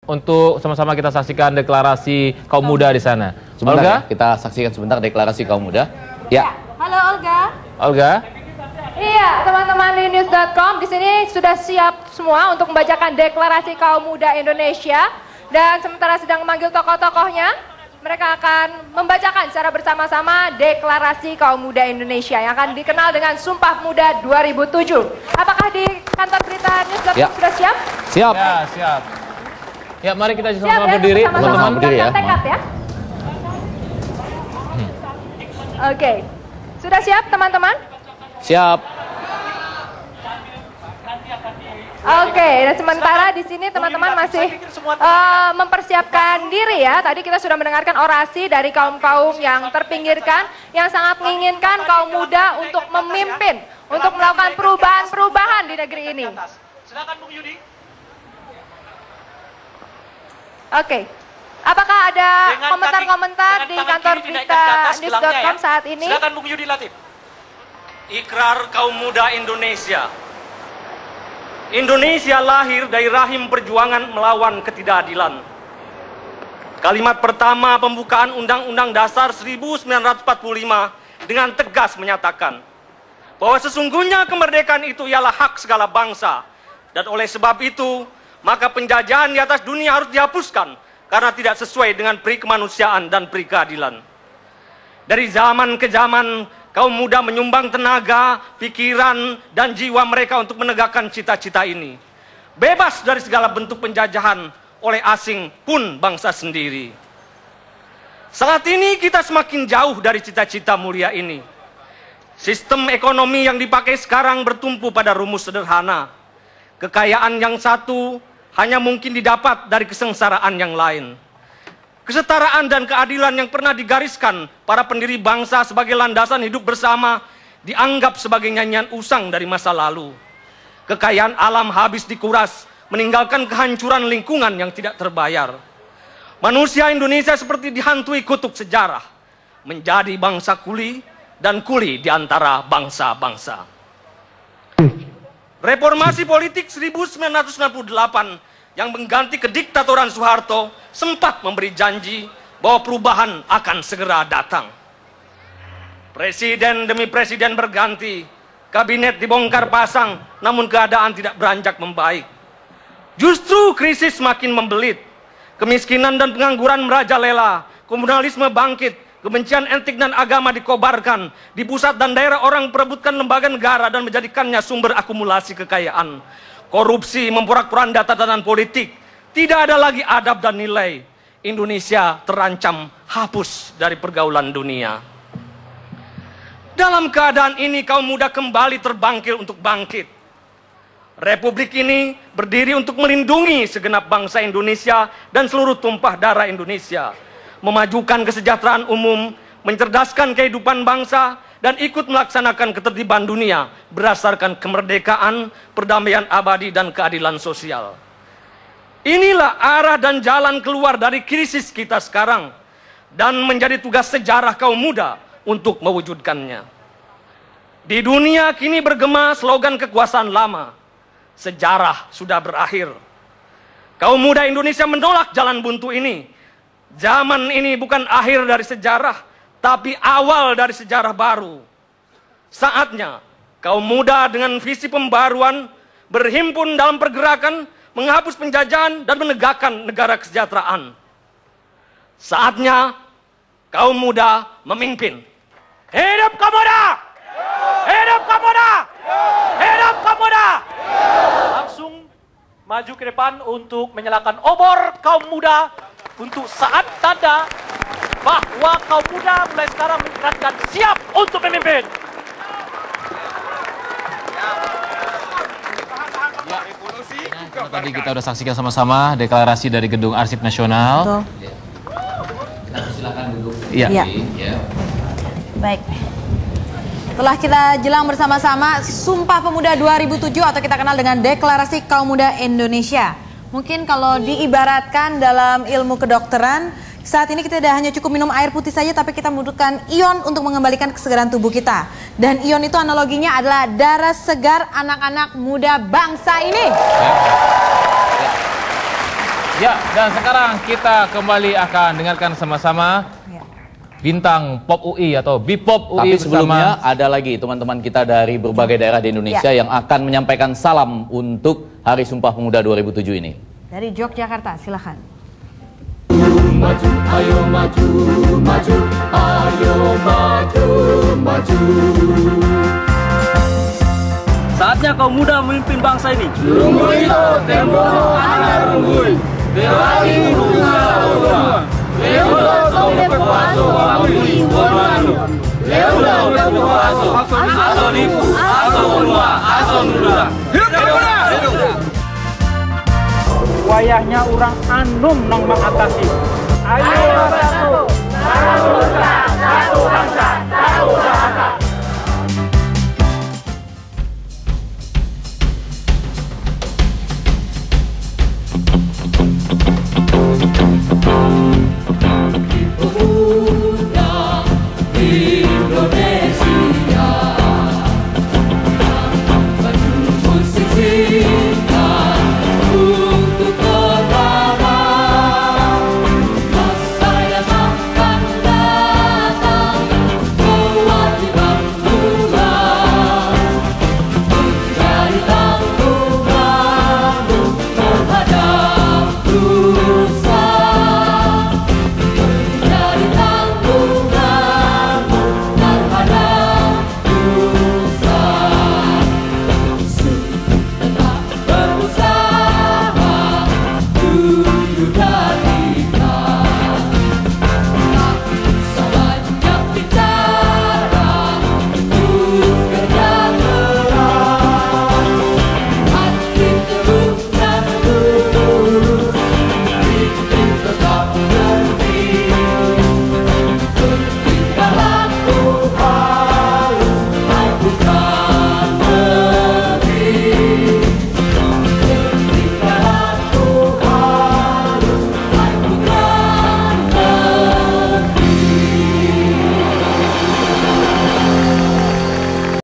Untuk sama-sama kita saksikan deklarasi kaum muda di sana. Sebentar Olga? ya, kita saksikan sebentar deklarasi kaum muda. Ya. Halo Olga. Olga? Iya, teman-teman di news.com di sini sudah siap semua untuk membacakan deklarasi kaum muda Indonesia. Dan sementara sedang memanggil tokoh-tokohnya, mereka akan membacakan secara bersama-sama deklarasi kaum muda Indonesia yang akan dikenal dengan Sumpah Muda 2007. Apakah di kantor berita news.com sudah siap? Siap. Ya, siap. Ya, mari kita sama-sama berdiri, teman-teman. Berdiri ya. Tekad ya. Oke. Sudah siap, teman-teman? Siap. Oke, dan sementara di sini teman-teman masih mempersiapkan diri ya. Tadi kita sudah mendengarkan orasi dari kaum-kaum yang terpinggirkan, yang sangat menginginkan kaum muda untuk memimpin, untuk melakukan perubahan-perubahan di negeri ini. Silakan Bung Yudi. Oke, apakah ada komentar-komentar di kantor berita news.com saat ini? Silakan Bung Yudi Latif. Ikrar kaum muda Indonesia. Indonesia lahir dari rahim perjuangan melawan ketidakadilan. Kalimat pertama pembukaan Undang-Undang Dasar 1945 dengan tegas menyatakan bahwa sesungguhnya kemerdekaan itu ialah hak segala bangsa, dan oleh sebab itu maka penjajahan di atas dunia harus dihapuskan karena tidak sesuai dengan peri kemanusiaan dan peri keadilan. Dari zaman ke zaman, kaum muda menyumbang tenaga, pikiran, dan jiwa mereka untuk menegakkan cita-cita ini. Bebas dari segala bentuk penjajahan oleh asing pun bangsa sendiri. Saat ini kita semakin jauh dari cita-cita mulia ini. Sistem ekonomi yang dipakai sekarang bertumpu pada rumus sederhana. Kekayaan yang satu hanya mungkin didapat dari kesengsaraan yang lain. Kesetaraan dan keadilan yang pernah digariskan para pendiri bangsa sebagai landasan hidup bersama dianggap sebagai nyanyian usang dari masa lalu. Kekayaan alam habis dikuras, meninggalkan kehancuran lingkungan yang tidak terbayar. Manusia Indonesia seperti dihantui kutuk sejarah, menjadi bangsa kuli dan kuli di antara bangsa-bangsa. Reformasi politik 1998 yang mengganti kediktatoran Soeharto sempat memberi janji bahwa perubahan akan segera datang. Presiden demi presiden berganti, kabinet dibongkar pasang, namun keadaan tidak beranjak membaik. Justru krisis makin membelit, kemiskinan dan pengangguran merajalela, komunalisme bangkit, kebencian etik dan agama dikobarkan, di pusat dan daerah orang perebutkan lembaga negara dan menjadikannya sumber akumulasi kekayaan. Korupsi memporak-poranda tatanan politik, tidak ada lagi adab dan nilai. Indonesia terancam hapus dari pergaulan dunia. Dalam keadaan ini kaum muda kembali terbangkit untuk bangkit. Republik ini berdiri untuk melindungi segenap bangsa Indonesia dan seluruh tumpah darah Indonesia, memajukan kesejahteraan umum, mencerdaskan kehidupan bangsa, dan ikut melaksanakan ketertiban dunia berdasarkan kemerdekaan, perdamaian abadi, dan keadilan sosial. Inilah arah dan jalan keluar dari krisis kita sekarang, dan menjadi tugas sejarah kaum muda untuk mewujudkannya. Di dunia kini bergema slogan kekuasaan lama, sejarah sudah berakhir. Kaum muda Indonesia menolak jalan buntu ini. Zaman ini bukan akhir dari sejarah, tapi awal dari sejarah baru. Saatnya kaum muda dengan visi pembaruan berhimpun dalam pergerakan menghapus penjajahan dan menegakkan negara kesejahteraan. Saatnya kaum muda memimpin. Hidup kaum muda! Hidup kaum muda! Hidup kaum muda! Langsung maju ke depan untuk menyalakan obor kaum muda untuk saat tanda bahwa kaum muda mulai sekarang mengingatkan siap untuk memimpin. Tadi kita sudah saksikan sama-sama deklarasi dari Gedung Arsip Nasional. Silakan duduk. Iya. Ya. Baik. Setelah kita jelang bersama-sama Sumpah Pemuda 2007 atau kita kenal dengan Deklarasi Kaum Muda Indonesia. Mungkin kalau diibaratkan dalam ilmu kedokteran, saat ini kita tidak hanya cukup minum air putih saja, tapi kita membutuhkan ion untuk mengembalikan kesegaran tubuh kita. Dan ion itu analoginya adalah darah segar anak-anak muda bangsa ini. Ya, dan sekarang kita kembali akan dengarkan sama-sama Ya. bintang Pop UI atau Bpop UI Tapi sebelumnya bersama ada lagi teman-teman kita dari berbagai daerah di Indonesia yang akan menyampaikan salam untuk Hari Sumpah Pemuda 2007 ini. Dari Yogyakarta, silakan. Maju, ayo maju, maju, ayo maju, maju. Saatnya kaum muda memimpin bangsa ini. Tunggu itu, tempo, anak runggui. Berlari buka ulua. Leuda tome pepuaso, amuli, wonwanu. Leuda pepuaso, aso nipu, aso ulua, aso nuda. Hidup pemuda! Wayahnya orang anum nang mengatasi. Ayo bersatu, satu nusa, satu bangsa, satu bahasa. Berusaha,